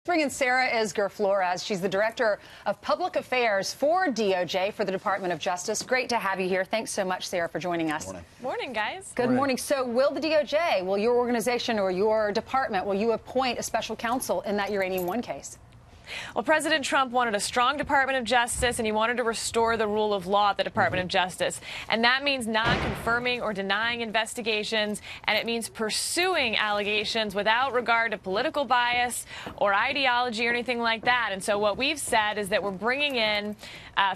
Bring in Sarah Isgur-Flores. She's the Director of Public Affairs for DOJ for the Department of Justice. Great to have you here. Thanks so much, Sarah, for joining us. Morning, guys. Good morning. So will the DOJ, will your organization or your department, will you appoint a special counsel in that Uranium One case? Well, President Trump wanted a strong Department of Justice, and he wanted to restore the rule of law at the Department of Justice. And that means not confirming or denying investigations, and it means pursuing allegations without regard to political bias or ideology or anything like that. And so what we've said is that we're bringing in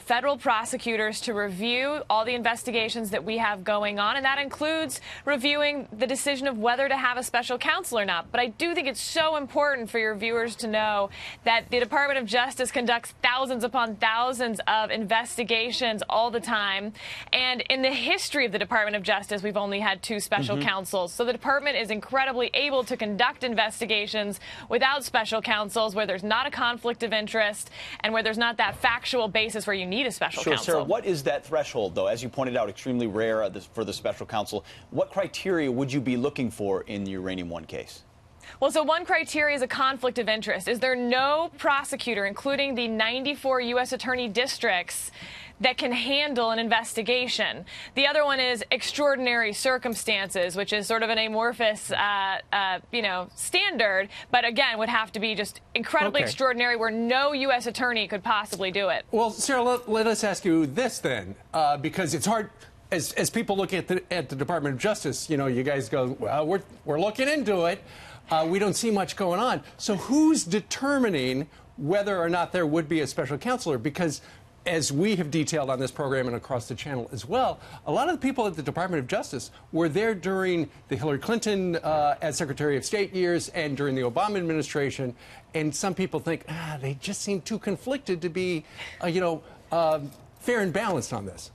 federal prosecutors to review all the investigations that we have going on, and that includes reviewing the decision of whether to have a special counsel or not. But I do think it's so important for your viewers to know that the Department of Justice conducts thousands upon thousands of investigations all the time. And in the history of the Department of Justice, we've only had two special counsels. So the department is incredibly able to conduct investigations without special counsels, where there's not a conflict of interest and where there's not that factual basis where you need a special counsel. Sarah, what is that threshold, though? As you pointed out, extremely rare for the special counsel. What criteria would you be looking for in the Uranium One case? Well, so one criteria is a conflict of interest. Is there no prosecutor, including the 94 U.S. attorney districts, that can handle an investigation? The other one is extraordinary circumstances, which is sort of an amorphous, standard, but again, would have to be just incredibly extraordinary, where no U.S. attorney could possibly do it. Well, Sarah, let us ask you this then, because it's hard. As people look at the Department of Justice, you guys go, well, we're looking into it. We don't see much going on. So who's determining whether or not there would be a special counselor? Because as we have detailed on this program and across the channel as well, a lot of the people at the Department of Justice were there during the Hillary Clinton as Secretary of State years and during the Obama administration. And some people think, they just seem too conflicted to be, fair and balanced on this.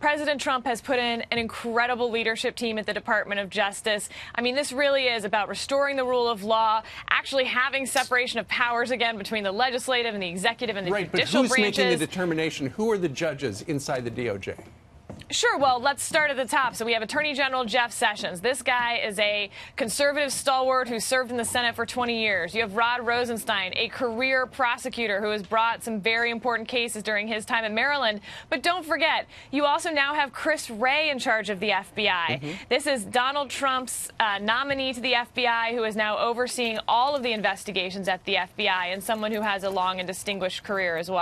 President Trump has put in an incredible leadership team at the Department of Justice. I mean, this really is about restoring the rule of law, actually having separation of powers again between the legislative and the executive and the judicial branches. But who's making the determination? Who are the judges inside the DOJ? Sure. Well, let's start at the top. So we have Attorney General Jeff Sessions. This guy is a conservative stalwart who served in the Senate for 20 years. You have Rod Rosenstein, a career prosecutor who has brought some very important cases during his time in Maryland. But don't forget, you also now have Chris Wray in charge of the FBI. This is Donald Trump's nominee to the FBI, who is now overseeing all of the investigations at the FBI, and someone who has a long and distinguished career as well.